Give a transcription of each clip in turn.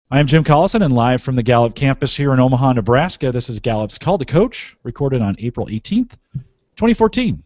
I'm Jim Collison, and live from the Gallup campus here in Omaha, Nebraska, this is Gallup's Call to Coach, recorded on April 18th, 2014.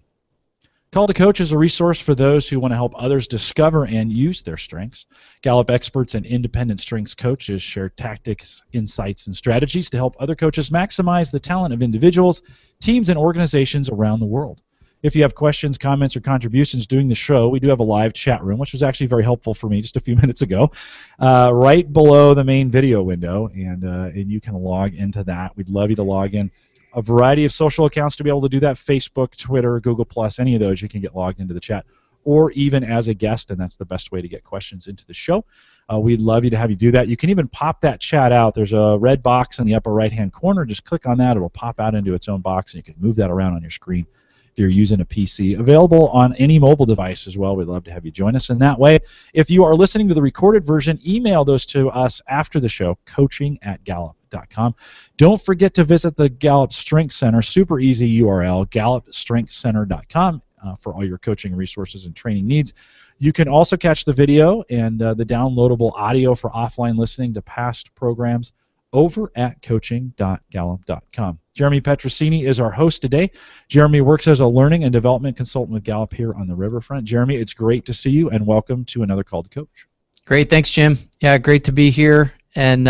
Call to Coach is a resource for those who want to help others discover and use their strengths. Gallup experts and independent strengths coaches share tactics, insights, and strategies to help other coaches maximize the talent of individuals, teams, and organizations around the world. If you have questions, comments, or contributions during the show, we do have a live chat room, which was actually very helpful for me just a few minutes ago, right below the main video window, and you can log into that. We'd love you to log in. A variety of social accounts to be able to do that: Facebook, Twitter, Google+, any of those, you can get logged into the chat, or even as a guest, and that's the best way to get questions into the show. We'd love you to have you do that. You can even pop that chat out. There's a red box in the upper right-hand corner. Just click on that. It'll pop out into its own box, and you can move that around on your screen if you're using a PC. Available on any mobile device as well. We'd love to have you join us in that way. If you are listening to the recorded version, email those to us after the show, coaching@gallup.com. Don't forget to visit the Gallup Strength Center, super easy URL, gallupstrengthcenter.com, for all your coaching resources and training needs. You can also catch the video and the downloadable audio for offline listening to past programs over at coaching.gallup.com. Jeremy Petrosini is our host today. Jeremy works as a learning and development consultant with Gallup here on the Riverfront. Jeremy, it's great to see you, and welcome to another Call to Coach. Great, thanks, Jim. Yeah, great to be here. And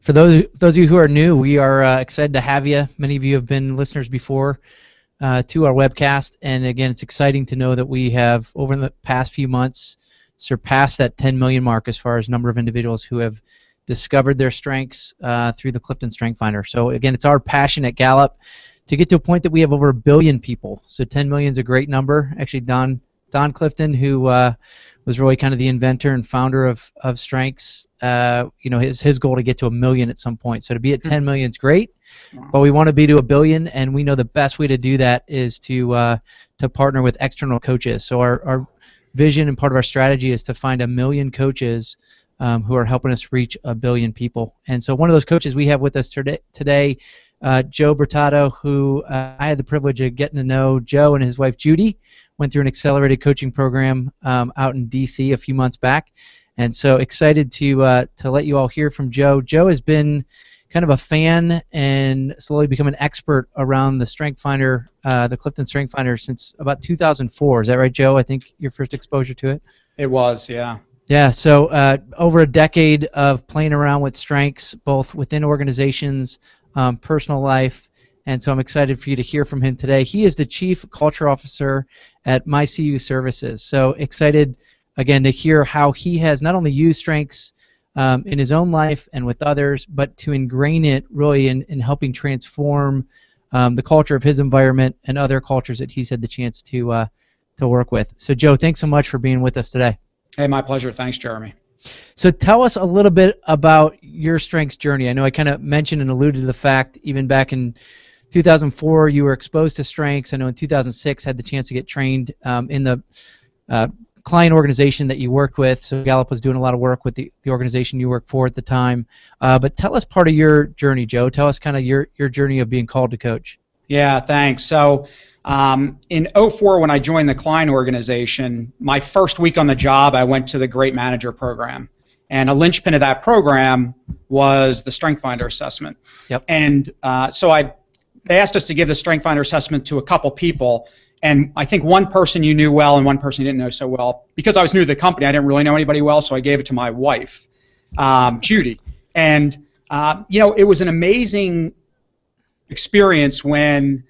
for those of you who are new, we are excited to have you. Many of you have been listeners before to our webcast, and again, it's exciting to know that we have, over the past few months, surpassed that 10 million mark as far as number of individuals who have discovered their strengths through the Clifton Strength Finder. So again, it's our passion at Gallup to get to a point that we have over 1 billion people. So 10 million is a great number. Actually, Don Clifton, who was really kind of the inventor and founder of Strengths, his goal to get to 1 million at some point. So to be at 10 million is great, but we want to be to 1 billion, and we know the best way to do that is to partner with external coaches. So our vision and part of our strategy is to find 1 million coaches who are helping us reach 1 billion people. And so one of those coaches we have with us today, Joe Bertado, who I had the privilege of getting to know. Joe and his wife Judy went through an accelerated coaching program out in D.C. a few months back, and so excited to let you all hear from Joe. Joe has been kind of a fan and slowly become an expert around the Strength Finder, the Clifton Strength Finder, since about 2004. Is that right, Joe? I think your first exposure to it? It was, yeah. Yeah, so over a decade of playing around with strengths, both within organizations, personal life, and so I'm excited for you to hear from him today. He is the Chief Culture Officer at MyCU Services. So excited, again, to hear how he has not only used strengths in his own life and with others, but to ingrain it really in helping transform the culture of his environment and other cultures that he's had the chance to work with. So Joe, thanks so much for being with us today. Hey, my pleasure. Thanks, Jeremy. So tell us a little bit about your strengths journey. I know I kind of mentioned and alluded to the fact even back in 2004 you were exposed to strengths. I know in 2006 had the chance to get trained in the client organization that you worked with. So Gallup was doing a lot of work with the organization you worked for at the time. But tell us part of your journey, Joe. Tell us kind of your journey of being called to coach. Yeah, thanks. So in 2004, when I joined the client organization, my first week on the job, I went to the Great Manager program. And a linchpin of that program was the Strength Finder assessment. Yep. And so they asked us to give the Strength Finder assessment to a couple people. And I think one person you knew well and one person you didn't know so well. Because I was new to the company, I didn't really know anybody well, so I gave it to my wife, Judy. And, it was an amazing experience when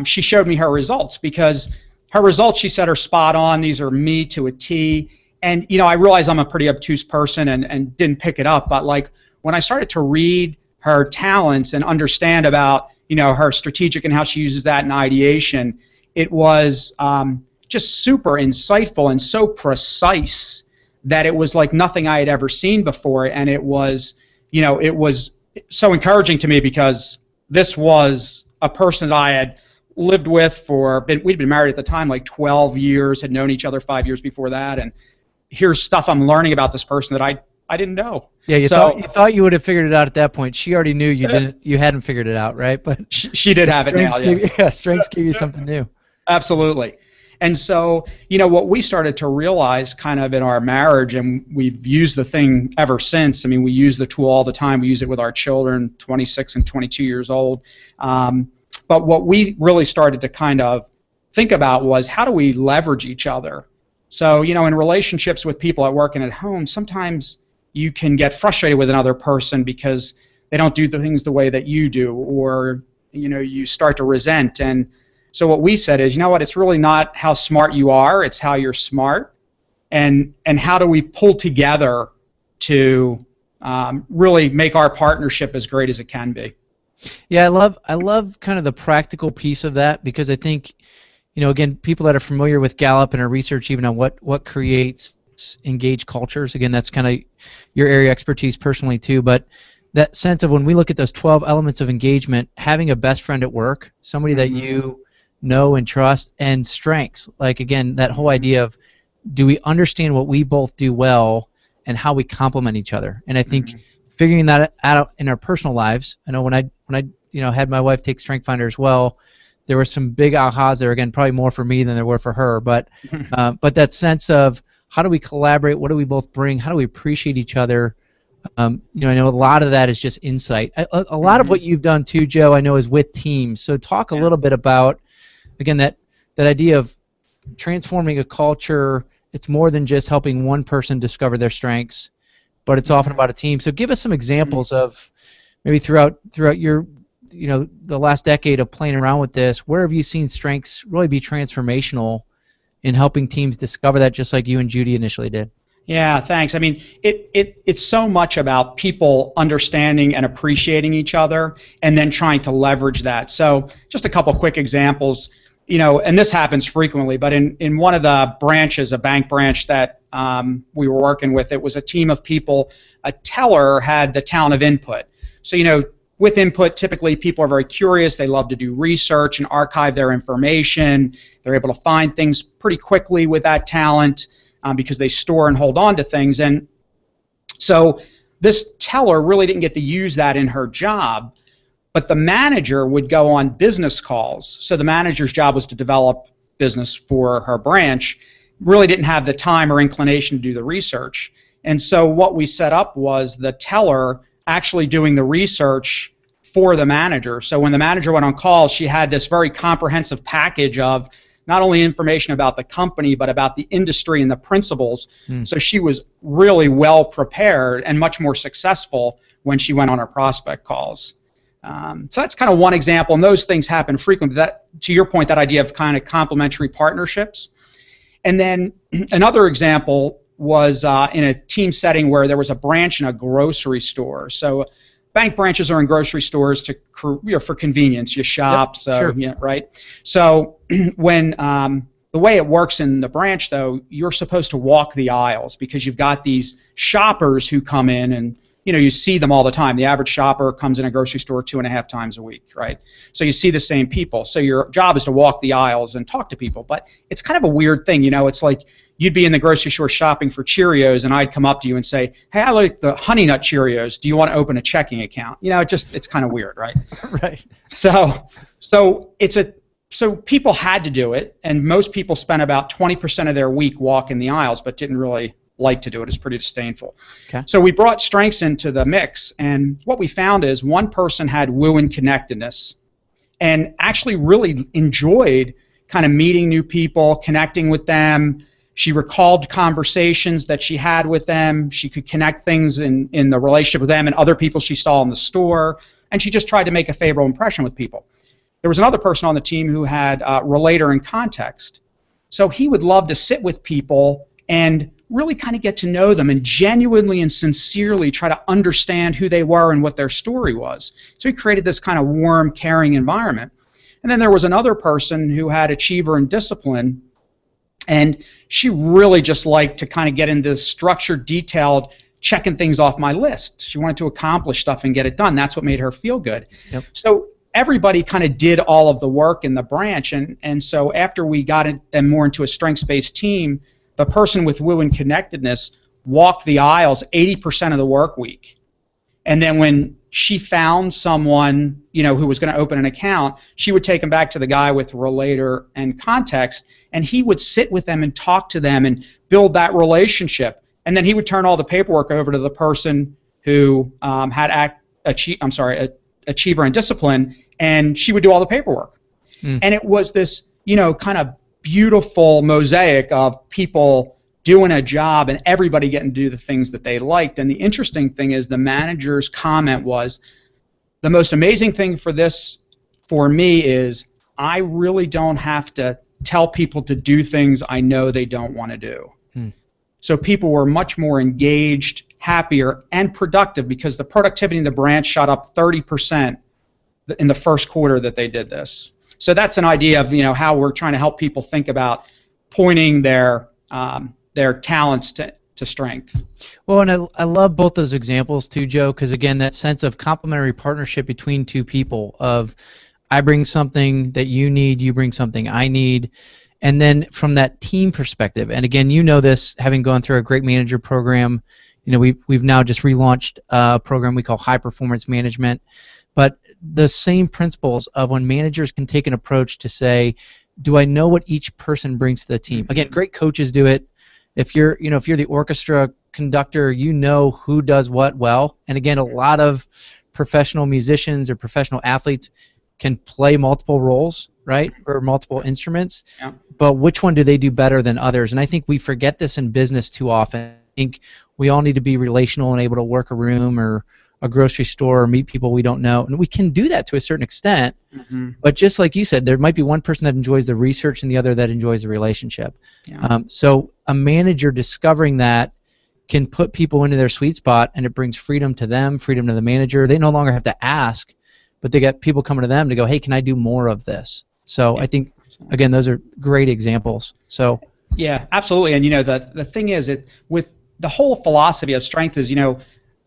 she showed me her results, because her results, she said, are spot on. These are me to a T. And, I realize I'm a pretty obtuse person and didn't pick it up. But, when I started to read her talents and understand about, her strategic and how she uses that in ideation, it was just super insightful and so precise that it was like nothing I had ever seen before. And it was, it was so encouraging to me, because this was a person that I had lived with we'd been married at the time like 12 years, had known each other 5 years before that, and here's stuff I'm learning about this person that I didn't know. Yeah, you thought you would have figured it out at that point. She already knew you hadn't figured it out, right? But she did have it now. Strengths gave you something new. Absolutely. And so, you know, what we started to realize kind of in our marriage, and we've used the thing ever since. I mean, we use the tool all the time. We use it with our children, 26 and 22 years old. But what we really started to kind of think about was, how do we leverage each other? So, you know, in relationships with people at work and at home, sometimes you can get frustrated with another person because they don't do the things the way that you do, or, you know, you start to resent. And so what we said is, you know what, it's really not how smart you are, it's how you're smart. And how do we pull together to really make our partnership as great as it can be? Yeah, I love kind of the practical piece of that, because I think, you know, again, people that are familiar with Gallup and our research even on what creates engaged cultures, again, that's kind of your area of expertise personally too, but that sense of when we look at those 12 elements of engagement, having a best friend at work, somebody that you know and trust, and strengths, like, again, that whole idea of, do we understand what we both do well and how we complement each other? And I think figuring that out in our personal lives, I know when I you know, had my wife take Strength Finder as well, there were some big ahas there, again, probably more for me than there were for her, but that sense of, how do we collaborate, what do we both bring, how do we appreciate each other? You know, I know a lot of that is just insight. A lot of what you've done too, Joe, I know, is with teams. So talk a little bit about, again, that idea of transforming a culture. It's more than just helping one person discover their strengths, but it's often about a team. So give us some examples of maybe throughout your, you know, the last decade of playing around with this. Where have you seen strengths really be transformational in helping teams discover that, just like you and Judy initially did? Yeah, thanks. I mean, it's so much about people understanding and appreciating each other, and then trying to leverage that. So just a couple quick examples, you know, and this happens frequently, but in one of the branches, a bank branch that we were working with, it was a team of people. A teller had the talent of input. So, you know, with input, typically people are very curious. They love to do research and archive their information. They're able to find things pretty quickly with that talent because they store and hold on to things. And so this teller really didn't get to use that in her job, but the manager would go on business calls. So the manager's job was to develop business for her branch, really didn't have the time or inclination to do the research. And so what we set up was the teller actually doing the research for the manager. So when the manager went on call, she had this very comprehensive package of not only information about the company, but about the industry and the principles. So she was really well prepared and much more successful when she went on her prospect calls. So that's kind of one example, and those things happen frequently. That, to your point, that idea of kind of complementary partnerships. And then another example was in a team setting where there was a branch in a grocery store. So bank branches are in grocery stores to, you know, for convenience. You shop, sure. You know, right? So when the way it works in the branch, though, you're supposed to walk the aisles because you've got these shoppers who come in, and you know, you see them all the time. The average shopper comes in a grocery store 2.5 times a week, right? So you see the same people. So your job is to walk the aisles and talk to people. But it's kind of a weird thing, you know. It's like you'd be in the grocery store shopping for Cheerios, and I'd come up to you and say, "Hey, I like the Honey Nut Cheerios. Do you want to open a checking account?" You know, it's kind of weird, right? Right. So people had to do it, and most people spent about 20% of their week walking the aisles, but didn't really like to do it. It's pretty disdainful. Okay. So we brought strengths into the mix, and what we found is one person had woo and connectedness, and actually really enjoyed kind of meeting new people, connecting with them. She recalled conversations that she had with them. She could connect things in the relationship with them and other people she saw in the store, and she just tried to make a favorable impression with people. There was another person on the team who had relator and context. So he would love to sit with people and really kind of get to know them and genuinely and sincerely try to understand who they were and what their story was. So he created this kind of warm, caring environment. And then there was another person who had achiever and discipline, and she really just liked to kind of get into this structured, detailed, checking things off my list. She wanted to accomplish stuff and get it done. That's what made her feel good. Yep. So everybody kind of did all of the work in the branch, and so after we got them more into a strengths-based team, the person with woo and connectedness walked the aisles 80% of the work week. And then when she found someone, who was going to open an account, she would take them back to the guy with Relator and Context, and he would sit with them and talk to them and build that relationship. And then he would turn all the paperwork over to the person who had Achiever and Discipline, and she would do all the paperwork. And it was this, kind of beautiful mosaic of people doing a job and everybody getting to do the things that they liked. And the interesting thing is the manager's comment was, the most amazing thing for me is I really don't have to tell people to do things I know they don't want to do. So people were much more engaged, happier, and productive because the productivity in the branch shot up 30% in the first quarter that they did this. So that's an idea of how we're trying to help people think about pointing their talents to strength. Well, and I love both those examples too, Joe, because again, that sense of complementary partnership between two people of I bring something that you need, you bring something I need, and then from that team perspective, and again, this, having gone through a great manager program, we've now just relaunched a program we call High Performance Management, but the same principles of when managers can take an approach to say, do I know what each person brings to the team? Again, great coaches do it. If you're the orchestra conductor, you know who does what well. And again, a lot of professional musicians or professional athletes can play multiple roles, right, or multiple instruments. Yeah. But which one do they do better than others? And I think we forget this in business too often. I think we all need to be relational and able to work a room or a grocery store or meet people we don't know. And we can do that to a certain extent. But just like you said, there might be one person that enjoys the research and the other that enjoys the relationship. Yeah. So a manager discovering that can put people into their sweet spot, and it brings freedom to them, freedom to the manager. They no longer have to ask, but they get people coming to them to go, hey, can I do more of this? So I think, again, those are great examples. So yeah, absolutely. And the thing is, with the whole philosophy of strength is,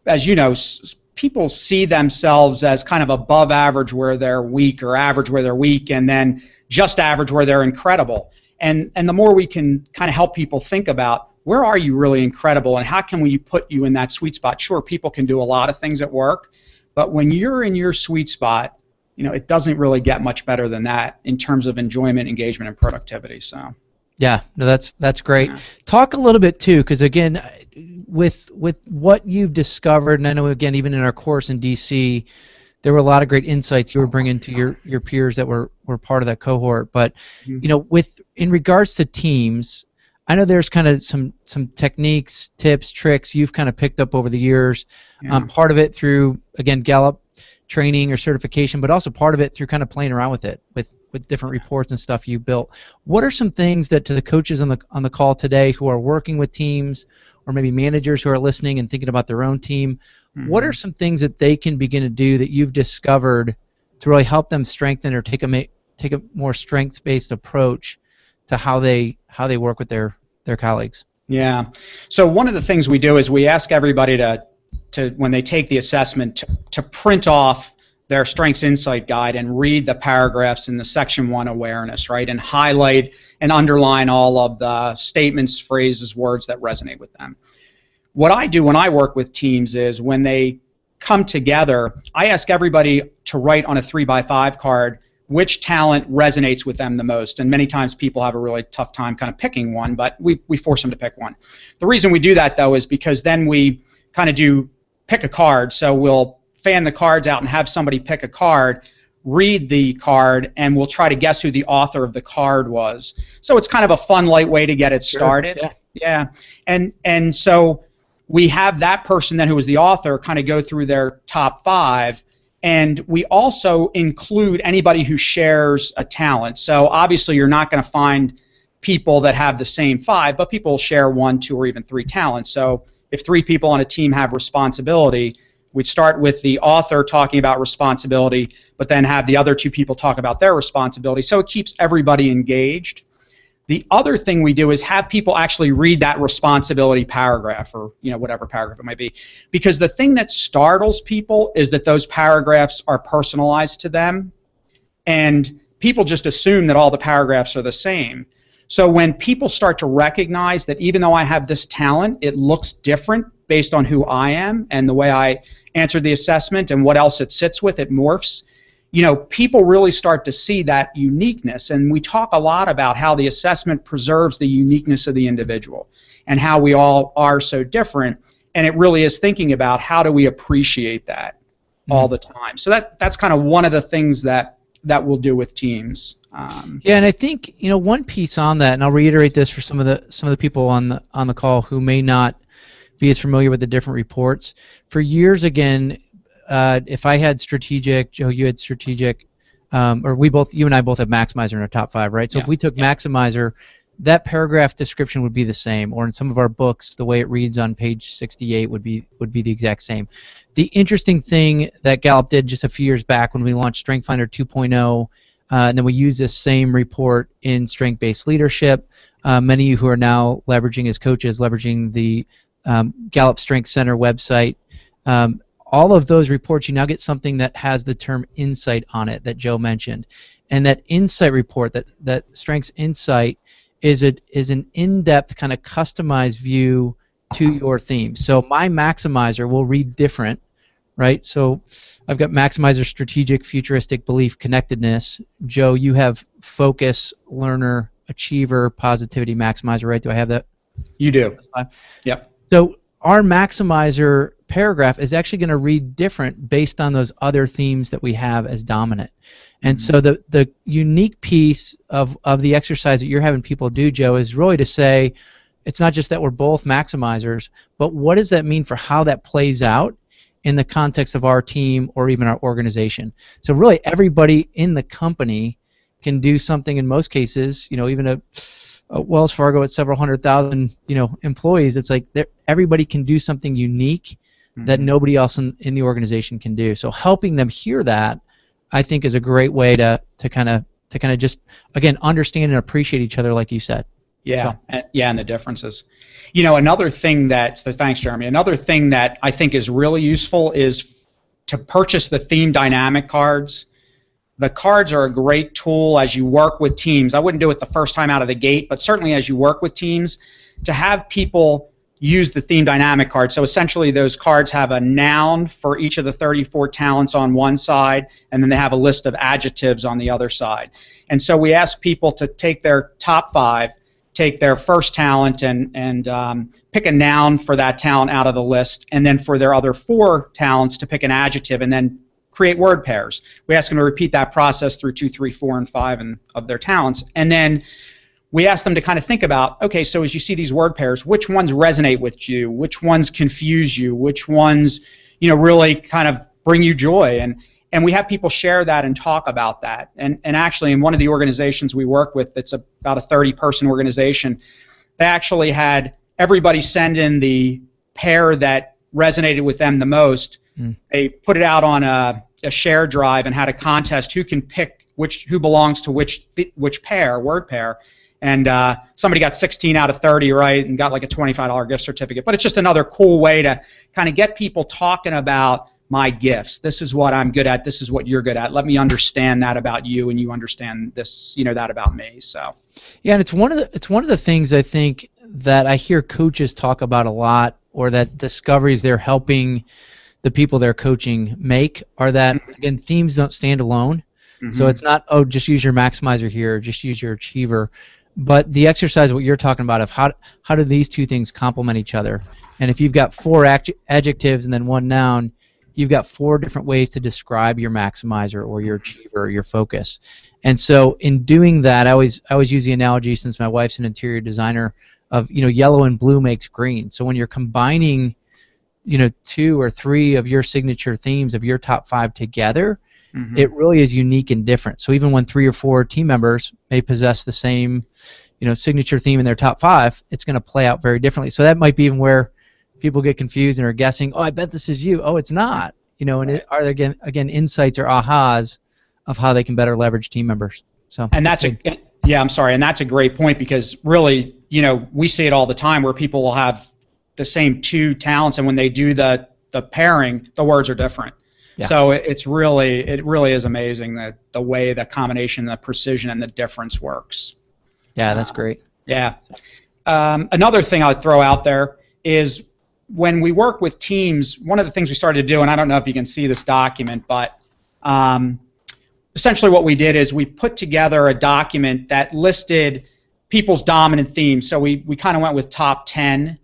as people see themselves as kind of above average where they're weak, or average where they're weak, and then just average where they're incredible. And the more we can kind of help people think about, where are you really incredible, and how can we put you in that sweet spot? Sure, people can do a lot of things at work, but when you're in your sweet spot, it doesn't really get much better than that in terms of enjoyment, engagement, and productivity. So yeah, no, that's great. Yeah. Talk a little bit too, because again, with what you've discovered, and I know again even in our course in DC, there were a lot of great insights you were bringing to your peers that were part of that cohort. But in regards to teams, I know there's kind of some techniques, tips, tricks you've kind of picked up over the years. Yeah. Part of it through, again, Gallup training or certification, but also part of it through kind of playing around with it with different reports and stuff you built. What are some things that to the coaches on the call today who are working with teams, or maybe managers who are listening and thinking about their own team, what are some things that they can begin to do that you've discovered to really help them strengthen or take a more strengths-based approach to how they work with their colleagues? Yeah. So one of the things we do is we ask everybody to when they take the assessment to print off their Strengths Insight Guide and read the paragraphs in the Section 1 awareness, right, and highlight and underline all of the statements, phrases, words that resonate with them. What I do when I work with teams is when they come together, I ask everybody to write on a 3x5 card which talent resonates with them the most. And many times people have a really tough time kind of picking one, but we force them to pick one. The reason we do that, though, is because then we kind of pick a card. So we'll fan the cards out and have somebody pick a card, read the card, and we'll try to guess who the author of the card was. So it's kind of a fun, light way to get it started. Sure, yeah. And so we have that person then who was the author kind of go through their top 5, and we also include anybody who shares a talent. So obviously you're not going to find people that have the same 5, but people share 1, 2, or even 3 talents. So if 3 people on a team have responsibility, we'd start with the author talking about responsibility, but then have the other 2 people talk about their responsibility. So it keeps everybody engaged. The other thing we do is have people actually read that responsibility paragraph, or whatever paragraph it might be, because the thing that startles people is that those paragraphs are personalized to them, and people just assume that all the paragraphs are the same. So when people start to recognize that even though I have this talent, it looks different based on who I am and the way I answered the assessment and what else it sits with, it morphs. People really start to see that uniqueness, and we talk a lot about how the assessment preserves the uniqueness of the individual and how we all are so different, and it really is thinking about how do we appreciate that all the time. So that's kind of one of the things that we'll do with teams. Yeah, and I think one piece on that, and I'll reiterate this for some of the people on the call who may not be as familiar with the different reports. For years, again, if I had strategic, Joe, you had strategic, or you and I both have maximizer in our top 5, right? So if we took maximizer, that paragraph description would be the same, or in some of our books, the way it reads on page 68 would be the exact same. The interesting thing that Gallup did just a few years back when we launched StrengthFinder 2.0, and then we use this same report in StrengthBased Leadership. Many of you who are now leveraging as coaches, leveraging the Gallup Strength Center website, all of those reports, you now get something that has the term insight on it that Joe mentioned. And that insight report, that Strengths Insight, is an in-depth kind of customized view to your theme. So my maximizer will read different, right? So I've got maximizer, strategic, futuristic, belief, connectedness. Joe, you have focus, learner, achiever, positivity, maximizer, right? Do I have that? You do. Yep. So our maximizer paragraph is actually going to read different based on those other themes that we have as dominant. And so the unique piece of the exercise that you're having people do, Joe, is really to say it's not just that we're both maximizers, but what does that mean for how that plays out in the context of our team or even our organization? So really everybody in the company can do something in most cases, even a Wells Fargo at several 100,000 employees, it's like everybody can do something unique that nobody else in the organization can do. So helping them hear that, I think, is a great way to kind of just, again, understand and appreciate each other, like you said. Yeah, and the differences. Another thing thanks, Jeremy. Another thing that I think is really useful is to purchase the theme dynamic cards. The cards are a great tool as you work with teams. I wouldn't do it the first time out of the gate, but certainly as you work with teams, to have people use the theme dynamic card. So essentially those cards have a noun for each of the 34 talents on one side, and then they have a list of adjectives on the other side. And so we ask people to take their top 5, take their first talent and pick a noun for that talent out of the list, and then for their other 4 talents to pick an adjective and then create word pairs. We ask them to repeat that process through 2, 3, 4, and 5 of their talents. And then we ask them to kind of think about, okay, so as you see these word pairs, which ones resonate with you? Which ones confuse you? Which ones, really kind of bring you joy? And we have people share that and talk about that. And actually, in one of the organizations we work with, it's about a 30-person organization, they actually had everybody send in the pair that resonated with them the most. They put it out on a share drive and had a contest who can pick who belongs to which pair, word pair. And somebody got 16 out of 30 right and got like a $25 gift certificate. But it's just another cool way to kind of get people talking about my gifts. This is what I'm good at. This is what you're good at. Let me understand that about you, and you understand this, that about me. So yeah, and it's one of the things I think that I hear coaches talk about a lot, or that discoveries they're helping the people they're coaching make, are that, again, themes don't stand alone. So it's not, just use your maximizer here, or just use your achiever. But the exercise, what you're talking about, of how do these two things complement each other? And if you've got 4 adjectives and then 1 noun, you've got 4 different ways to describe your maximizer or your achiever or your focus. And so in doing that, I always use the analogy, since my wife's an interior designer, of yellow and blue makes green. So when you're combining 2 or 3 of your signature themes of your top 5 together, it really is unique and different. So even when 3 or 4 team members may possess the same, signature theme in their top 5, it's going to play out very differently. So that might be even where people get confused and are guessing, I bet this is you. Oh, it's not. And are there again insights or ahas of how they can better leverage team members. So and that's and that's a great point, because really, we see it all the time where people will have the same 2 talents, and when they do the pairing, the words are different. Yeah. So it really is amazing the way the combination, the precision, and the difference works. Yeah, that's great. Yeah. Another thing I'd throw out there is when we work with teams, one of the things we started to do, and I don't know if you can see this document, but essentially what we did is we put together a document that listed people's dominant themes. So we kind of went with top 10,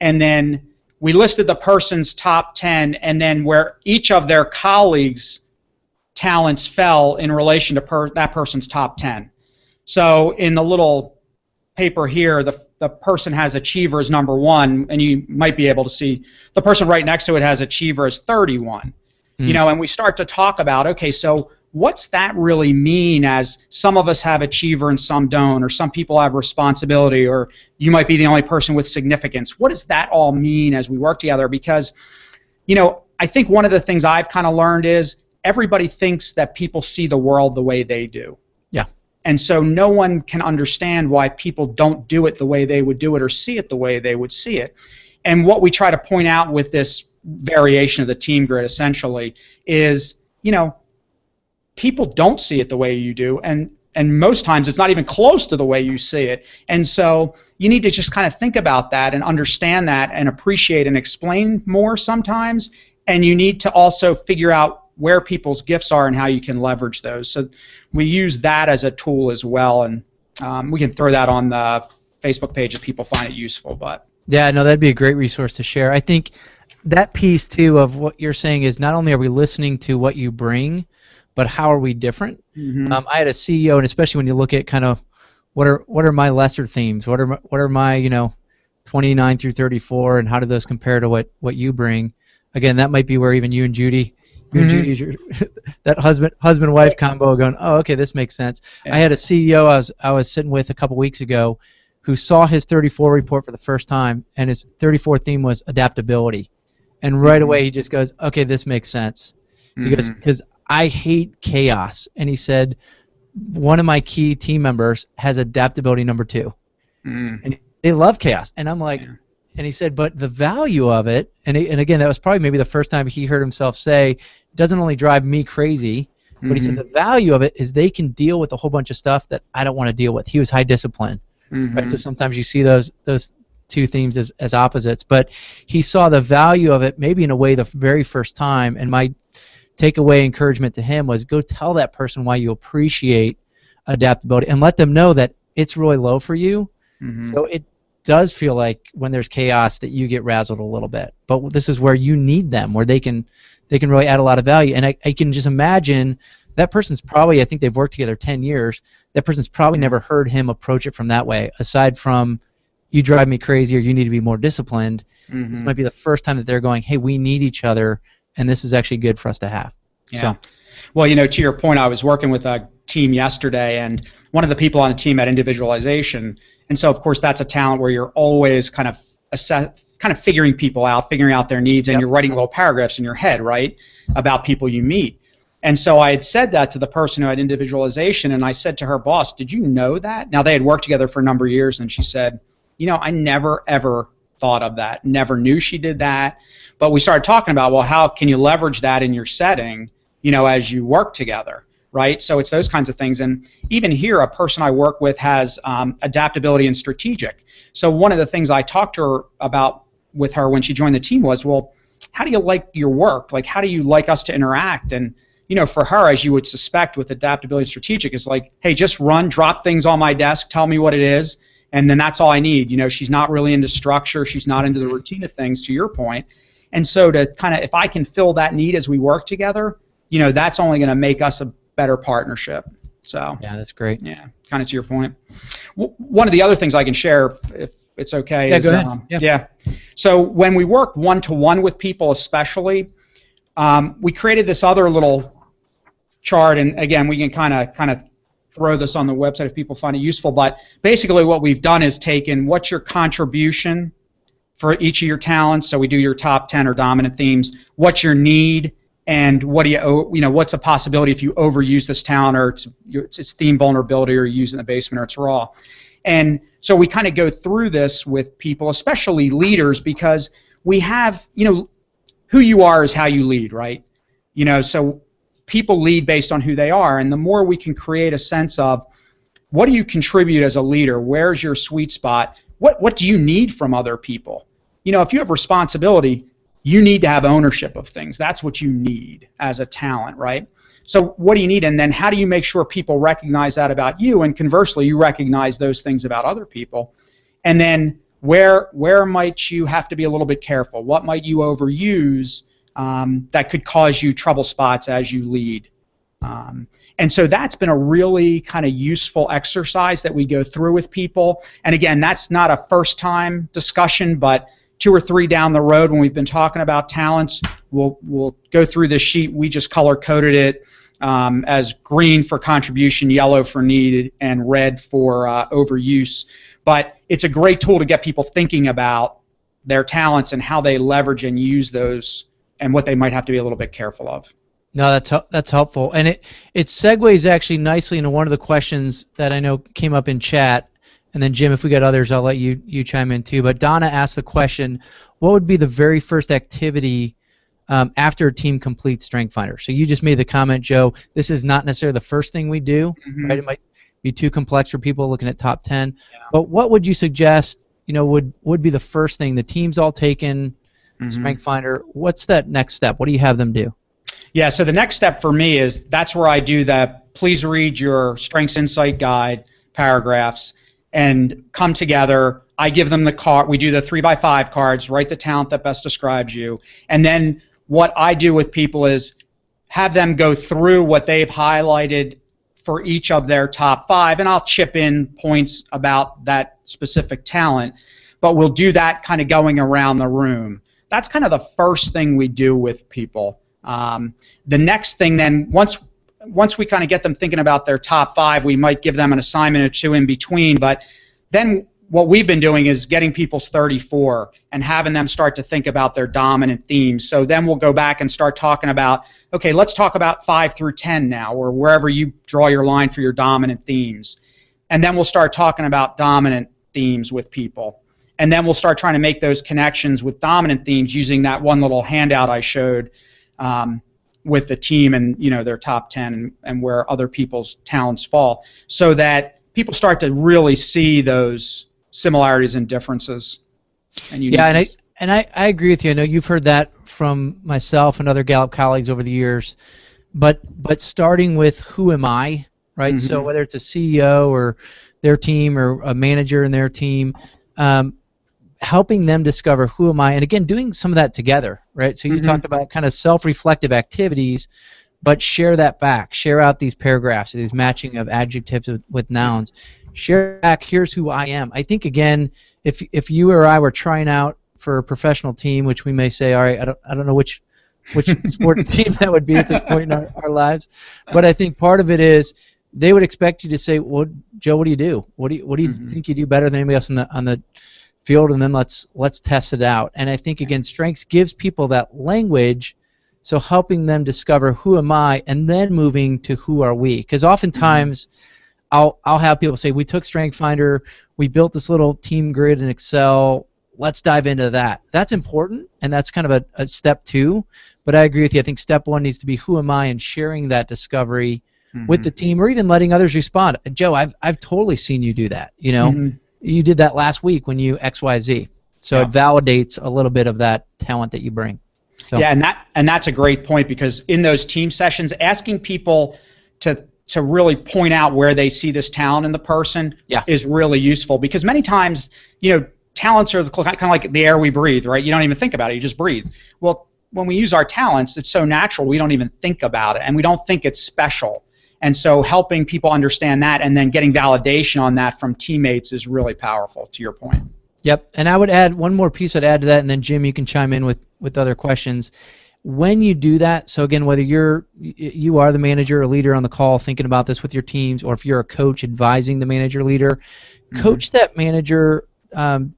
and then we listed the person's top 10, and then where each of their colleagues' talents fell in relation to that person's top 10. So in the little paper here, the person has achiever as number 1, and you might be able to see the person right next to it has achiever as 31. You know, and we start to talk about, okay, so what's that really mean, as some of us have achiever and some don't, or some people have responsibility, or you might be the only person with significance. What does that all mean as we work together? Because, you know, I think one of the things I've kind of learned is everybody thinks that people see the world the way they do. Yeah. And so no one can understand why people don't do it the way they would do it or see it the way they would see it. And what we try to point out with this variation of the team grid essentially is, you know, people don't see it the way you do, and most times it's not even close to the way you see it. And so you need to just kind of think about that and understand that and appreciate and explain more sometimes. And you need to also figure out where people's gifts are and how you can leverage those. So we use that as a tool as well, and we can throw that on the Facebook page if people find it useful. But yeah, no, that'd be a great resource to share. I think that piece too of what you're saying is not only are we listening to what you bring, but how are we different? Mm-hmm. I had a CEO, and especially when you look at kind of what are my lesser themes, what are my, you know, 29 through 34, and how do those compare to what you bring? Again, that might be where even you and Judy, that husband-wife combo going, oh, okay, this makes sense. Yeah. I had a CEO I was sitting with a couple weeks ago who saw his 34 report for the first time, and his 34 theme was adaptability. And right away he just goes, okay, this makes sense. Because I hate chaos. And he said, one of my key team members has adaptability number 2. And they love chaos. And I'm like, and he said, but the value of it, and again, that was probably maybe the first time he heard himself say, it doesn't only drive me crazy, but he said the value of it is they can deal with a whole bunch of stuff that I don't want to deal with. He was high discipline. Right? So sometimes you see those two themes as opposites, but he saw the value of it maybe in a way the very first time, and my takeaway encouragement to him was go tell that person why you appreciate adaptability and let them know that it's really low for you. So it does feel like when there's chaos that you get razzled a little bit, but this is where you need them, where they can really add a lot of value. And I can just imagine that person's probably, I think they've worked together 10 years, that person's probably never heard him approach it from that way, aside from you drive me crazy or you need to be more disciplined. This might be the first time that they're going, hey, we need each other, and this is actually good for us to have. Yeah. So. Well, you know, to your point, I was working with a team yesterday, and one of the people on the team had individualization, and so of course that's a talent where you're always kind of figuring people out, figuring out their needs, and you're writing little paragraphs in your head, right, about people you meet. And so I had said that to the person who had individualization, and I said to her boss, did you know that? Now, they had worked together for a number of years, and she said, you know, I never, ever thought of that, never knew she did that. But we started talking about, well, how can you leverage that in your setting, you know, as you work together, right? So it's those kinds of things. And even here, a person I work with has adaptability and strategic. So one of the things I talked to her about with her when she joined the team was, well, how do you like your work? Like, how do you like us to interact? And, you know, for her, as you would suspect with adaptability and strategic, it's like, hey, just drop things on my desk, tell me what it is, and then that's all I need. You know, she's not really into structure. She's not into the routine of things, to your point. And so to kind of, if I can fill that need as we work together, you know, that's only going to make us a better partnership. So yeah, that's great. Yeah, kind of to your point. One of the other things I can share, if it's okay, is go ahead. So when we work one-to-one with people, especially, we created this other little chart, and again, we can kind of throw this on the website if people find it useful. But basically, what we've done is taken what's your contribution for each of your talents. So we do your top 10 or dominant themes. What's your need, and what do you know, what's a possibility if you overuse this talent, or it's theme vulnerability, or you use it in the basement, or it's raw. And so we kind of go through this with people, especially leaders, because we have, you know, who you are is how you lead, right? You know, so people lead based on who they are, and the more we can create a sense of what do you contribute as a leader? Where's your sweet spot? What do you need from other people? You know, if you have responsibility, you need to have ownership of things. That's what you need as a talent, right? So what do you need, and then how do you make sure people recognize that about you, and conversely, you recognize those things about other people? And then where might you have to be a little bit careful? What might you overuse that could cause you trouble spots as you lead? And so that's been a really kind of useful exercise that we go through with people. And again, that's not a first-time discussion, but 2 or 3 down the road when we've been talking about talents, we'll go through this sheet. We just color-coded it as green for contribution, yellow for need, and red for overuse. But it's a great tool to get people thinking about their talents and how they leverage and use those and what they might have to be a little bit careful of. No, that's helpful. And it segues actually nicely into one of the questions that I know came up in chat. And then, Jim, if we got others, I'll let you chime in too. But Donna asked the question, what would be the very first activity after a team completes Strength Finder? So you just made the comment, Joe, this is not necessarily the first thing we do, right? It might be too complex for people looking at top 10. Yeah. But what would you suggest, would be the first thing? The team's all taken, Strength Finder. What's that next step? What do you have them do? Yeah, so the next step for me is that's where I do that. Please read your Strengths Insight Guide paragraphs and come together. I give them the card. We do the 3x5 cards, write the talent that best describes you. And then what I do with people is have them go through what they've highlighted for each of their top 5, and I'll chip in points about that specific talent. But we'll do that kind of going around the room. That's kind of the first thing we do with people. The next thing then, once we kind of get them thinking about their top 5, we might give them an assignment or 2 in between, but then what we've been doing is getting people's 34 and having them start to think about their dominant themes. So then we'll go back and start talking about, okay, let's talk about 5 through 10 now, or wherever you draw your line for your dominant themes. And then we'll start talking about dominant themes with people. And then we'll start trying to make those connections with dominant themes using that one little handout I showed with the team and their top 10 and where other people's talents fall, so that people start to really see those similarities and differences. And I agree with you. I know you've heard that from myself and other Gallup colleagues over the years, but starting with who am I, right? So whether it's a CEO or their team or a manager in their team, helping them discover who am I, and again, doing some of that together, right? So you talked about kind of self-reflective activities, but share that back. Share out these paragraphs, these matching of adjectives with nouns. Share back, here's who I am. I think, again, if you or I were trying out for a professional team, which we may say, all right, I don't know which sports team that would be at this point in our lives, but I think part of it is they would expect you to say, well, Joe, what do you do? What do you think you do better than anybody else on the field, and then let's test it out. And I think, again, Strengths gives people that language, so helping them discover who am I and then moving to who are we. Because oftentimes I'll have people say, we took Strength Finder, we built this little team grid in Excel, let's dive into that. That's important, and that's kind of a step 2, but I agree with you. I think step 1 needs to be who am I, and sharing that discovery with the team, or even letting others respond. Joe, I've totally seen you do that, You did that last week when you XYZ. So it validates a little bit of that talent that you bring. So. Yeah, and that's a great point, because in those team sessions, asking people to really point out where they see this talent in the person is really useful, because many times, talents are kind of like the air we breathe, right? You don't even think about it, you just breathe. Well, when we use our talents, it's so natural we don't even think about it, and we don't think it's special. And so helping people understand that and then getting validation on that from teammates is really powerful, to your point. Yep, and I would add one more piece I'd add to that, and then Jim, you can chime in with other questions. When you do that, so again, whether you are the manager or leader on the call thinking about this with your teams, or if you're a coach advising the manager leader, coach that manager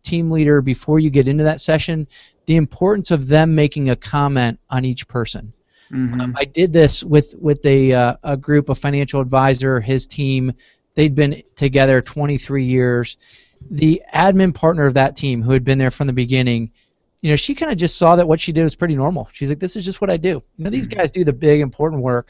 team leader before you get into that session, the importance of them making a comment on each person. I did this with a group, a financial advisor, his team. They'd been together 23 years. The admin partner of that team, who had been there from the beginning, she kind of just saw that what she did was pretty normal. She's like, this is just what I do. These guys do the big, important work.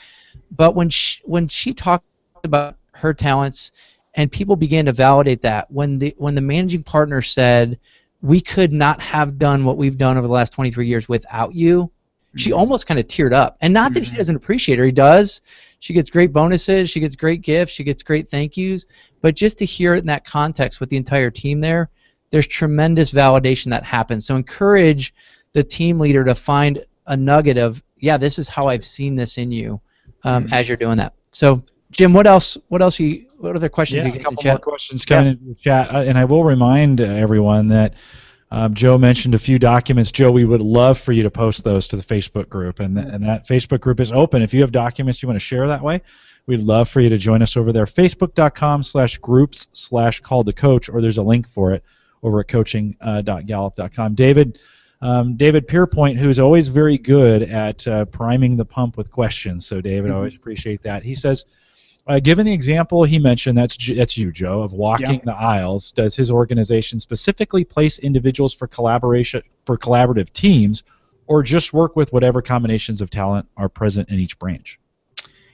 But when she talked about her talents and people began to validate that. When the managing partner said, we could not have done what we've done over the last 23 years without you, she almost kind of teared up. And not that she doesn't appreciate her. He does. She gets great bonuses. She gets great gifts. She gets great thank yous. But just to hear it in that context with the entire team there's tremendous validation that happens. So encourage the team leader to find a nugget of, yeah, this is how I've seen this in you as you're doing that. So, Jim, what other questions you get in the chat? A couple more questions coming into the chat. And I will remind everyone that Joe mentioned a few documents. Joe, we would love for you to post those to the Facebook group, and that Facebook group is open. If you have documents you want to share that way, we'd love for you to join us over there, facebook.com/groups/call-to-coach, or there's a link for it over at coaching.gallup.com. David Pierpoint, who's always very good at priming the pump with questions. So, David, I always appreciate that. He says, given the example he mentioned, that's you, Joe, of walking the aisles, does his organization specifically place individuals for collaborative teams, or just work with whatever combinations of talent are present in each branch?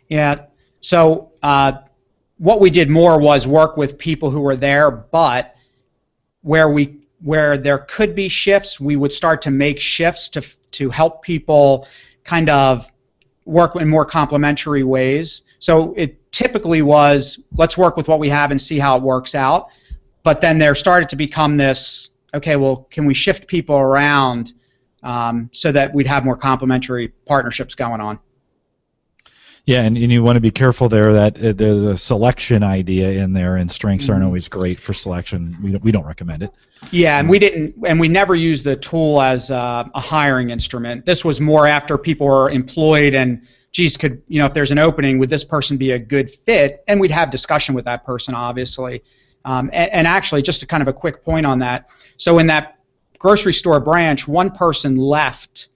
Yeah. So what we did more was work with people who were there, but where there could be shifts, we would start to make shifts to help people kind of work in more complementary ways. So it typically was, let's work with what we have and see how it works out. But then there started to become this, okay, well, can we shift people around so that we'd have more complementary partnerships going on? Yeah, and you want to be careful there that there's a selection idea in there, and strengths aren't always great for selection. We don't recommend it. Yeah, and we never used the tool as a hiring instrument. This was more after people were employed and, geez, if there's an opening, would this person be a good fit? And we'd have discussion with that person, obviously. And actually, just a kind of a quick point on that. So in that grocery store branch, one person left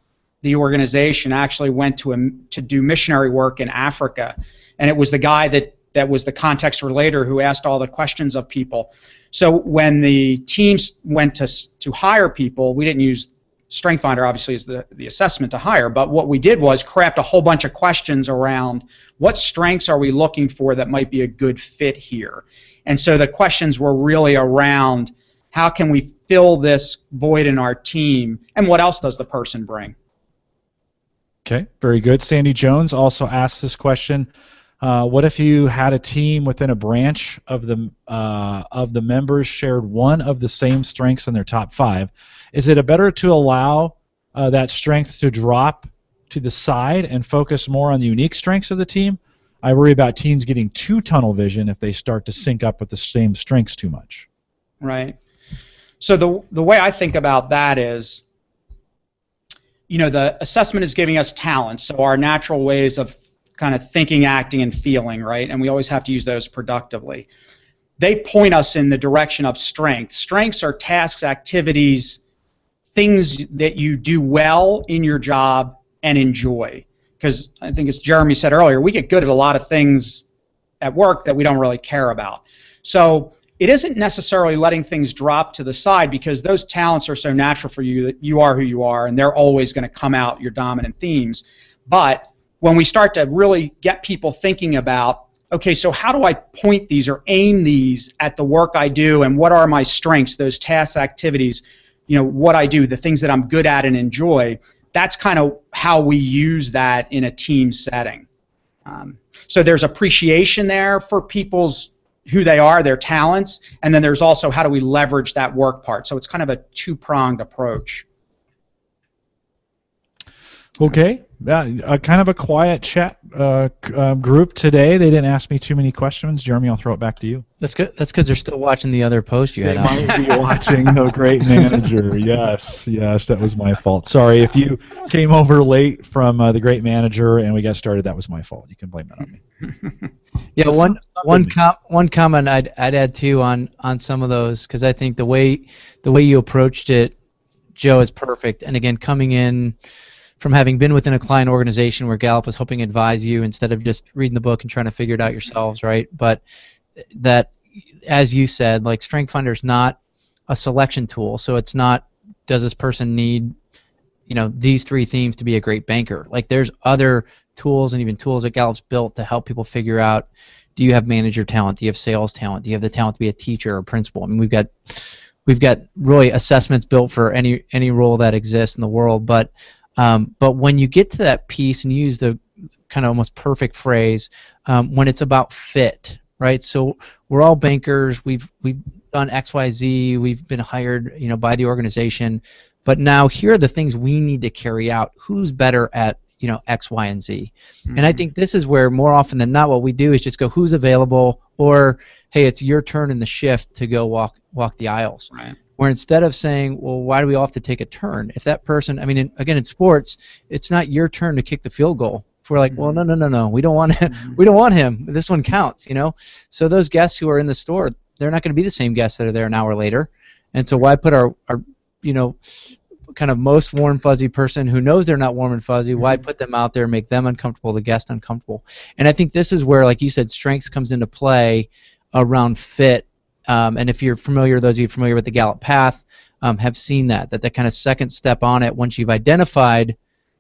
the organization, actually went to do missionary work in Africa, and it was the guy that was the context relator who asked all the questions of people. So when the teams went to hire people, we didn't use StrengthFinder, obviously, as the assessment to hire, but what we did was craft a whole bunch of questions around what strengths are we looking for that might be a good fit here. And so the questions were really around how can we fill this void in our team, and what else does the person bring? Okay, very good. Sandy Jones also asked this question. What if you had a team within a branch of the members shared one of the same strengths in their top 5? Is it better to allow that strength to drop to the side and focus more on the unique strengths of the team? I worry about teams getting too tunnel vision if they start to sync up with the same strengths too much. Right. So the way I think about that is, the assessment is giving us talent, so our natural ways of kind of thinking, acting, and feeling, right? And we always have to use those productively. They point us in the direction of strengths. Strengths are tasks, activities, things that you do well in your job and enjoy. Because I think as Jeremy said earlier, we get good at a lot of things at work that we don't really care about. So it isn't necessarily letting things drop to the side, because those talents are so natural for you that you are who you are, and they're always going to come out your dominant themes. But when we start to really get people thinking about, okay, so how do I point these or aim these at the work I do, and what are my strengths, those tasks, activities, what I do, the things that I'm good at and enjoy, that's kind of how we use that in a team setting. So there's appreciation there for who they are, their talents, and then there's also how do we leverage that work part. So it's kind of a two-pronged approach. Okay, kind of a quiet chat group today. They didn't ask me too many questions. Jeremy, I'll throw it back to you. That's good. That's because they're still watching the other post you had on. They might be watching The Great Manager. Yes, that was my fault. Sorry, if you came over late from The Great Manager and we got started, that was my fault. You can blame that on me. Yeah, one comment I'd add too on some of those, because I think the way you approached it, Joe, is perfect. And again, coming in from having been within a client organization where Gallup was helping advise you instead of just reading the book and trying to figure it out yourselves, right? But that, as you said, like StrengthFinder is not a selection tool, so it's not, does this person need, these 3 themes to be a great banker? Like, there's other tools and even tools that Gallup's built to help people figure out, do you have manager talent? Do you have sales talent? Do you have the talent to be a teacher or principal? I mean, we've got really assessments built for any role that exists in the world. But when you get to that piece and you use the kind of almost perfect phrase, when it's about fit, right? So we're all bankers. We've done X, Y, Z. We've been hired, by the organization. But now here are the things we need to carry out. Who's better at X, Y, and Z? And I think this is where more often than not what we do is just go, who's available, or hey, it's your turn in the shift to go walk the aisles. Right. Where instead of saying, well, why do we all have to take a turn? If that person, I mean, again, in sports, it's not your turn to kick the field goal. If we're like, well, no, we don't want him. We don't want him. This one counts, So those guests who are in the store, they're not going to be the same guests that are there an hour later. And so why put our kind of most warm fuzzy person who knows they're not warm and fuzzy, why put them out there and make them uncomfortable, the guest uncomfortable? And I think this is where, like you said, strengths comes into play around fit. And if you're familiar, those of you familiar with the Gallup path, have seen that kind of second step on it. Once you've identified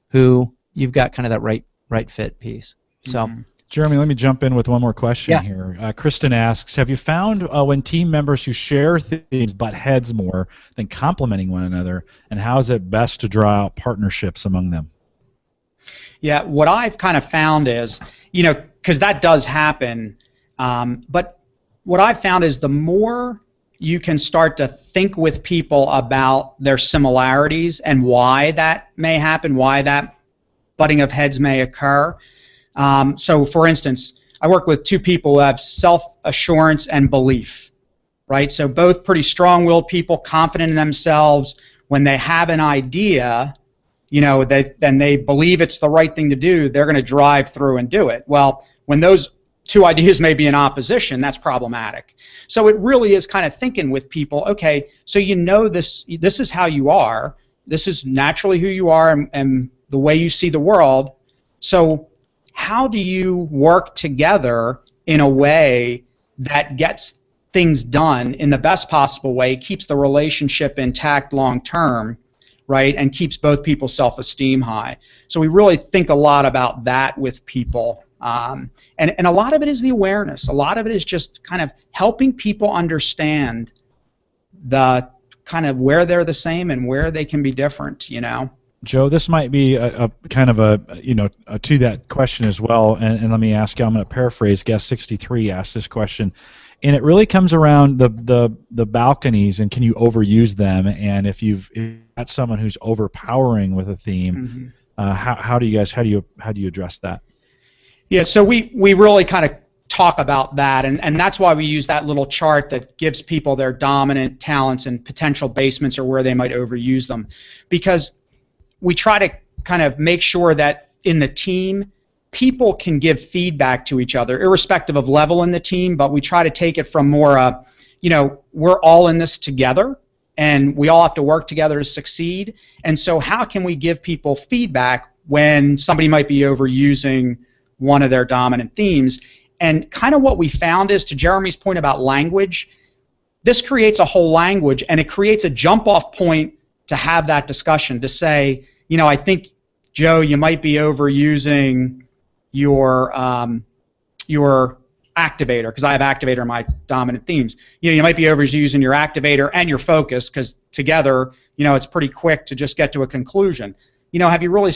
who, you've got kind of that right fit piece. So, Jeremy, let me jump in with one more question here. Kristen asks, have you found when team members who share themes butt heads more than complementing one another, and how is it best to draw out partnerships among them? Yeah, what I've kind of found is, because that does happen, but what I've found is the more you can start to think with people about their similarities and why that may happen, why that butting of heads may occur. So, for instance, I work with two people who have self-assurance and belief, right? So both pretty strong-willed people, confident in themselves. When they have an idea, then they believe it's the right thing to do, they're going to drive through and do it. Well, when those two ideas may be in opposition, that's problematic. So it really is kind of thinking with people, okay, so this is how you are, this is naturally who you are and the way you see the world. So how do you work together in a way that gets things done in the best possible way, keeps the relationship intact long term, right, and keeps both people's self-esteem high? So we really think a lot about that with people. And a lot of it is the awareness. A lot of it is just kind of helping people understand the kind of where they're the same and where they can be different, Joe, this might be a kind of a to that question as well, and let me ask you, I'm going to paraphrase, guest 63 asked this question, and it really comes around the balconies, and can you overuse them, and if you've got someone who's overpowering with a theme, how do you address that? Yeah, so we really kind of talk about that, and that's why we use that little chart that gives people their dominant talents and potential basements or where they might overuse them, because we try to kind of make sure that in the team, people can give feedback to each other, irrespective of level in the team, but we try to take it from more, we're all in this together, and we all have to work together to succeed. And so how can we give people feedback when somebody might be overusing one of their dominant themes? And kind of what we found is, to Jeremy's point about language, this creates a whole language, and it creates a jump-off point to have that discussion, to say, I think, Joe, you might be overusing your activator, because I have activator in my dominant themes. You might be overusing your activator and your focus, because together, it's pretty quick to just get to a conclusion. Have you really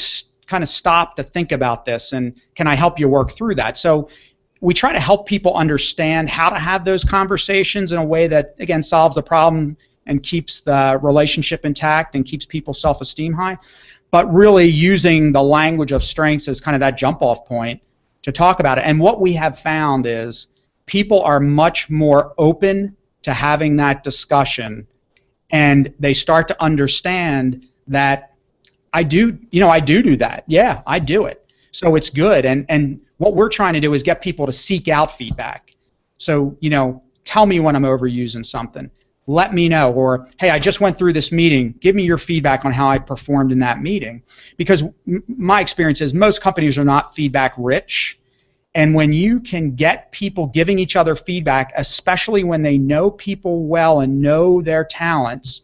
kind of stopped to think about this, and can I help you work through that? So we try to help people understand how to have those conversations in a way that, again, solves the problem and keeps the relationship intact and keeps people's self-esteem high, but really using the language of strengths as kind of that jump-off point to talk about it. And what we have found is people are much more open to having that discussion, and they start to understand that I do that. Yeah, I do it. So it's good. And what we're trying to do is get people to seek out feedback. So, tell me when I'm overusing something. Let me know. Or, hey, I just went through this meeting. Give me your feedback on how I performed in that meeting. Because my experience is most companies are not feedback rich. And when you can get people giving each other feedback, especially when they know people well and know their talents,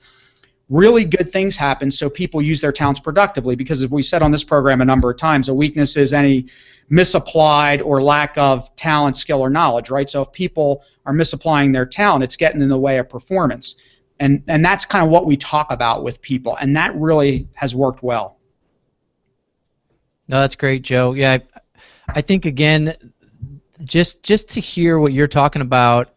really good things happen so people use their talents productively, because as we said on this program a number of times, a weakness is any misapplied or lack of talent, skill, or knowledge, right? So if people are misapplying their talent, it's getting in the way of performance. And that's kind of what we talk about with people, and that really has worked well. No, that's great, Joe. Yeah, I think, again, just to hear what you're talking about,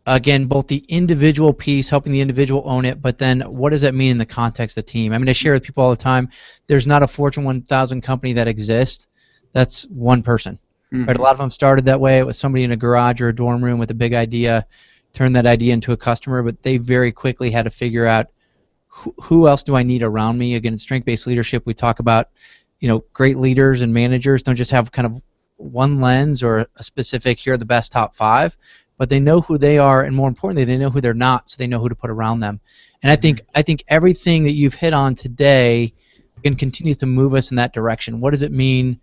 again, both the individual piece, helping the individual own it, but then what does that mean in the context of the team? I mean, I share with people all the time, there's not a Fortune 1000 company that exists that's one person. Mm-hmm. Right? A lot of them started that way. It was somebody in a garage or a dorm room with a big idea, turned that idea into a customer, but they very quickly had to figure out who else do I need around me. Again, in strength-based leadership, we talk about, great leaders and managers don't just have kind of one lens or a specific, here are the best top 5, but they know who they are, and more importantly, they know who they're not, so they know who to put around them. And I think everything that you've hit on today can continue to move us in that direction. What does it mean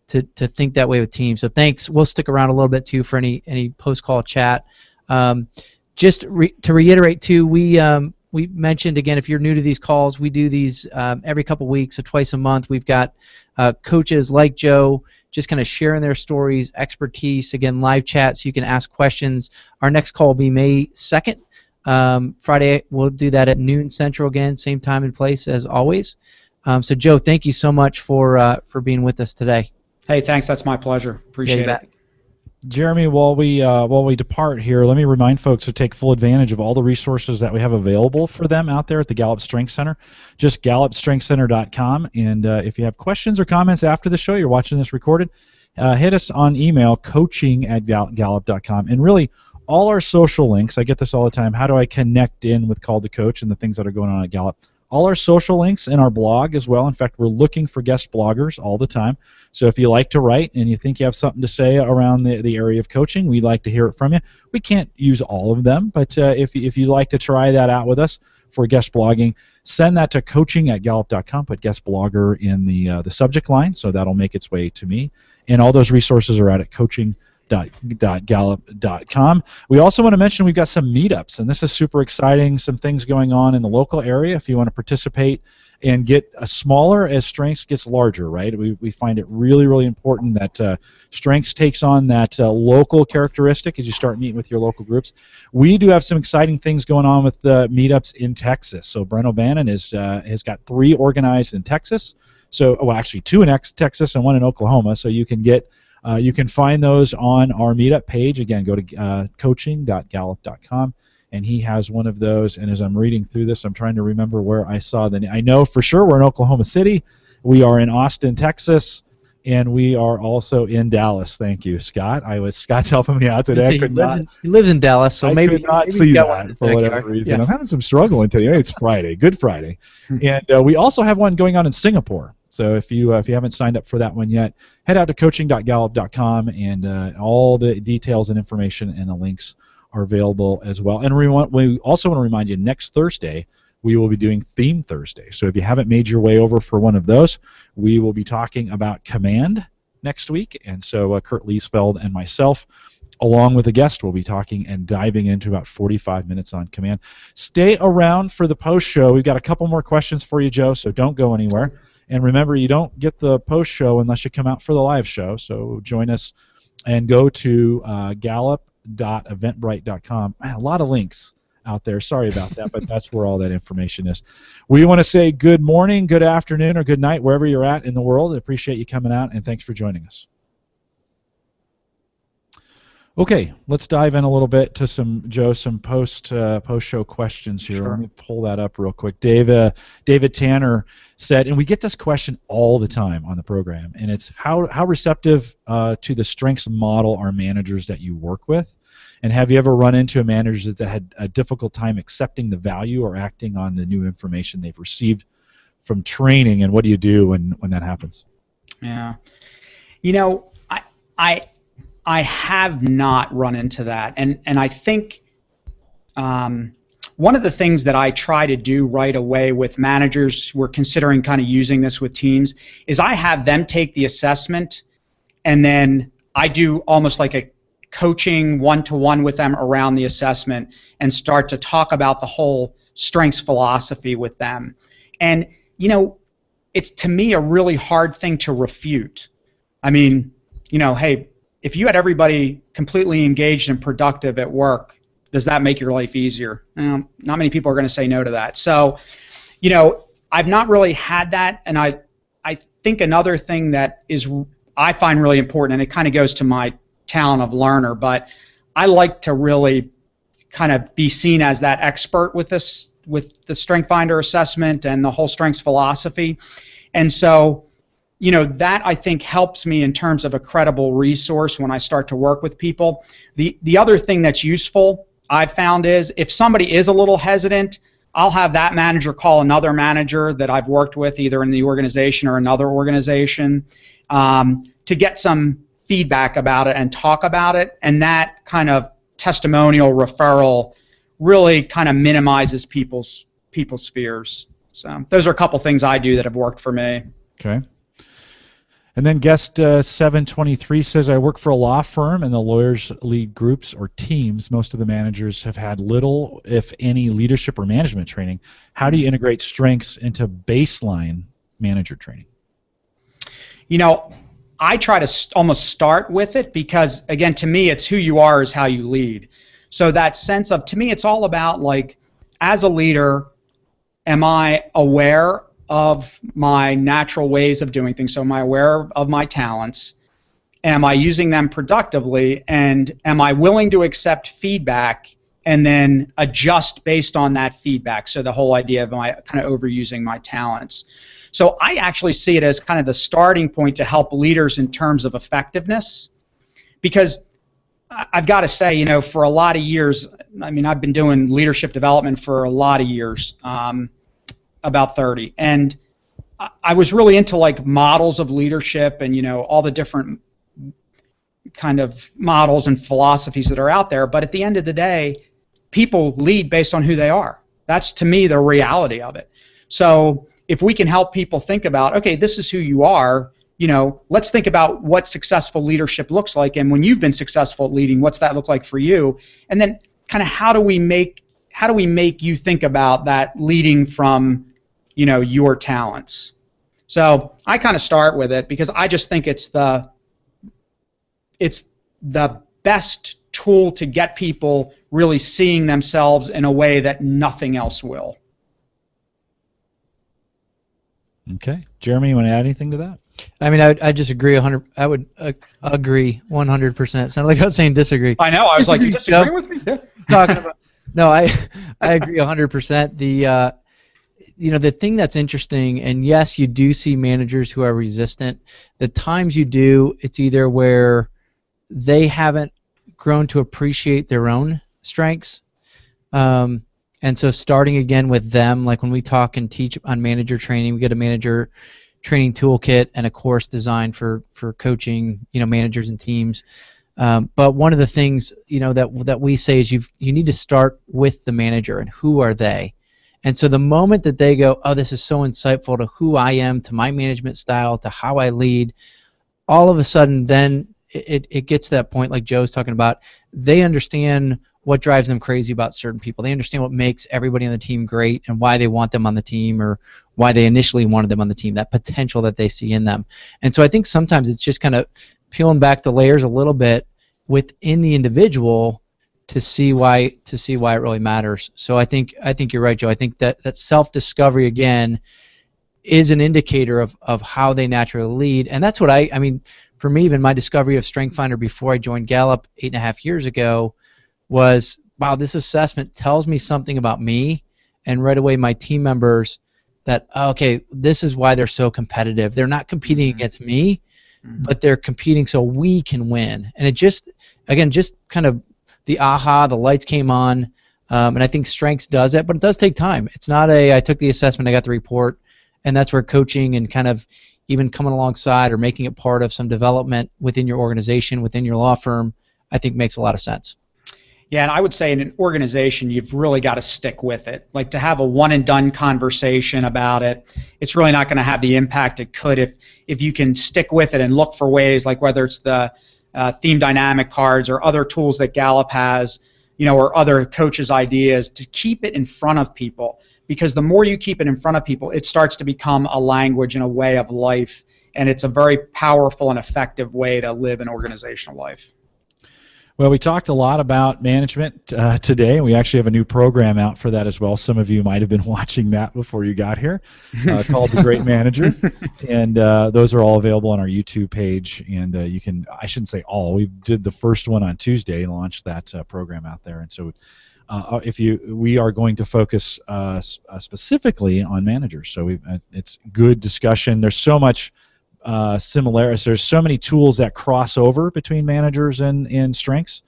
to think that way with teams? So thanks. We'll stick around a little bit too for any post-call chat. Just to reiterate too, we mentioned, again, if you're new to these calls, we do these every couple weeks, so twice a month. We've got coaches like Joe just kind of sharing their stories, expertise, again, live chat so you can ask questions. Our next call will be May 2nd. Friday, we'll do that at noon Central again, same time and place as always. So, Joe, thank you so much for being with us today. Hey, thanks. That's my pleasure. Appreciate it. Jeremy, while we depart here, let me remind folks to take full advantage of all the resources that we have available for them out there at the Gallup Strength Center. Just GallupStrengthCenter.com. And if you have questions or comments after the show, you're watching this recorded, hit us on email, coaching@gallup.com. And really, all our social links, I get this all the time, how do I connect in with Call to Coach and the things that are going on at Gallup? All our social links in our blog as well. In fact, we're looking for guest bloggers all the time. So if you like to write and you think you have something to say around the area of coaching, we'd like to hear it from you. We can't use all of them, but if you'd like to try that out with us for guest blogging, send that to coaching@gallup.com. Put guest blogger in the subject line, so that'll make its way to me. And all those resources are out at coaching.gallup.com. We also want to mention we've got some meetups, and this is super exciting, some things going on in the local area if you want to participate and get smaller as Strengths gets larger, right? We find it really, really important that Strengths takes on that local characteristic as you start meeting with your local groups. We do have some exciting things going on with the meetups in Texas. So Brent O'Bannon has got 3 organized in Texas. So, well, actually 2 in Texas and 1 in Oklahoma. So you can find those on our meetup page. Again, go to coaching.gallup.com, and he has one of those. And as I'm reading through this, I'm trying to remember where I saw I know for sure we're in Oklahoma City. We are in Austin, Texas, and we are also in Dallas. Thank you, Scott. Scott's helping me out today. He lives in Dallas, so maybe could not see that for whatever reason. Yeah. I'm having some struggling today. It's Friday, Good Friday, and we also have one going on in Singapore. So if you haven't signed up for that one yet, head out to coaching.gallup.com, and all the details and information and the links are available as well. And we also want to remind you, next Thursday we will be doing Theme Thursday. So if you haven't made your way over for one of those, we will be talking about command next week. And so Kurt Liesfeld and myself, along with a guest, will be talking and diving into about 45 minutes on command. Stay around for the post show. We've got a couple more questions for you, Joe, so don't go anywhere. And remember, you don't get the post show unless you come out for the live show. So join us and go to gallup.eventbrite.com. Man, a lot of links out there. Sorry about that, but that's where all that information is. We want to say good morning, good afternoon, or good night, wherever you're at in the world. I appreciate you coming out, and thanks for joining us. Okay, let's dive in a little bit to some post-show questions here. Sure. Let me pull that up real quick. David Tanner said, and we get this question all the time on the program, and it's how receptive to the strengths model are managers that you work with? And have you ever run into a manager that had a difficult time accepting the value or acting on the new information they've received from training, and what do you do when that happens? Yeah. I have not run into that, and I think one of the things that I try to do right away with managers who are considering kind of using this with teams is I have them take the assessment, and then I do almost like a coaching one-to-one with them around the assessment and start to talk about the whole strengths philosophy with them. And, it's to me a really hard thing to refute. I mean, hey, if you had everybody completely engaged and productive at work, does that make your life easier? Not many people are going to say no to that. So, I've not really had that, and I think another thing that I find really important, and it kind of goes to my talent of learner, but I like to really kind of be seen as that expert with the StrengthsFinder assessment and the whole strengths philosophy. And so, that I think helps me in terms of a credible resource when I start to work with people. The other thing that's useful I've found is if somebody is a little hesitant, I'll have that manager call another manager that I've worked with either in the organization or another organization to get some feedback about it and talk about it. And that kind of testimonial referral really kind of minimizes people's fears. So those are a couple things I do that have worked for me. Okay. And then guest 723 says, I work for a law firm and the lawyers lead groups or teams. Most of the managers have had little, if any, leadership or management training. How do you integrate strengths into baseline manager training? I try to almost start with it because, again, to me, it's who you are is how you lead. So that sense of, to me, it's all about, like, as a leader, am I aware of my natural ways of doing things? So am I aware of my talents? Am I using them productively? And am I willing to accept feedback and then adjust based on that feedback? So the whole idea of my kind of overusing my talents. So I actually see it as kind of the starting point to help leaders in terms of effectiveness, because I've got to say, for a lot of years, I mean, I've been doing leadership development for a lot of years, about 30, and I was really into like models of leadership and all the different kind of models and philosophies that are out there. But at the end of the day, people lead based on who they are. That's, to me, the reality of it. So if we can help people think about, okay, this is who you are, let's think about what successful leadership looks like, and when you've been successful at leading, what's that look like for you? And then kind of how do we make you think about that leading from your talents? So I kind of start with it because I just think it's the best tool to get people really seeing themselves in a way that nothing else will. Okay. Jeremy, you want to add anything to that? I mean, I just agree 100. I would agree 100%. Sounded like I was saying disagree. I know. I was like, you disagree with me? Yeah. Talking about. No, I agree 100%. The thing that's interesting, and yes, you do see managers who are resistant. The times you do, it's either where they haven't grown to appreciate their own strengths. And so starting again with them, like when we talk and teach on manager training, we get a manager training toolkit and a course designed for coaching, managers and teams. But one of the things, that we say is you need to start with the manager and who are they. And so the moment that they go, oh, this is so insightful to who I am, to my management style, to how I lead, all of a sudden then it gets to that point like Joe's talking about. They understand what drives them crazy about certain people. They understand what makes everybody on the team great and why they want them on the team or why they initially wanted them on the team, that potential that they see in them. And so I think sometimes it's just kind of peeling back the layers a little bit within the individual to see why it really matters. So I think you're right, Joe. I think that self-discovery again is an indicator of how they naturally lead, and that's what I mean. For me, even my discovery of StrengthsFinder before I joined Gallup 8.5 years ago was, wow, this assessment tells me something about me, and right away my team members that, okay, this is why they're so competitive. They're not competing against me, but they're competing so we can win. And it just kind of the lights came on, and I think Strengths does it, but it does take time. It's not I took the assessment, I got the report, and that's where coaching and kind of even coming alongside or making it part of some development within your organization, within your law firm, I think makes a lot of sense. Yeah, and I would say in an organization, you've really got to stick with it. Like to have a one-and-done conversation about it, it's really not going to have the impact it could if you can stick with it and look for ways, like whether it's the theme dynamic cards or other tools that Gallup has, or other coaches' ideas, to keep it in front of people, because the more you keep it in front of people, it starts to become a language and a way of life, and it's a very powerful and effective way to live an organizational life. Well, we talked a lot about management today, and we actually have a new program out for that as well. Some of you might have been watching that before you got here, called The Great Manager, and those are all available on our YouTube page. And you can, I shouldn't say all, we did the first one on Tuesday and launched that program out there. And so we are going to focus specifically on managers. So it's good discussion. There's so much similarities. There's so many tools that cross over between managers and strengths,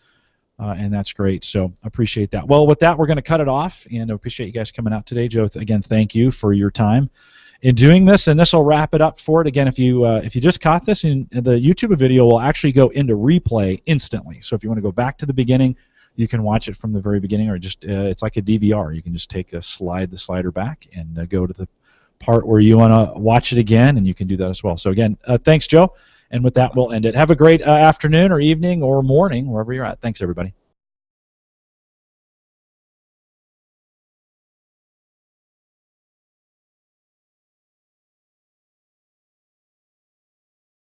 and that's great. So appreciate that. Well, with that, we're going to cut it off, and I appreciate you guys coming out today. Joe, again, thank you for your time in doing this, and this will wrap it up for it. Again, if you just caught this, the YouTube video will actually go into replay instantly. So if you want to go back to the beginning, you can watch it from the very beginning, or just it's like a DVR. You can just take the slider back and go to the part where you want to watch it again, and you can do that as well. So again, thanks, Joe, and with that, we'll end it. Have a great afternoon or evening or morning, wherever you're at. Thanks, everybody.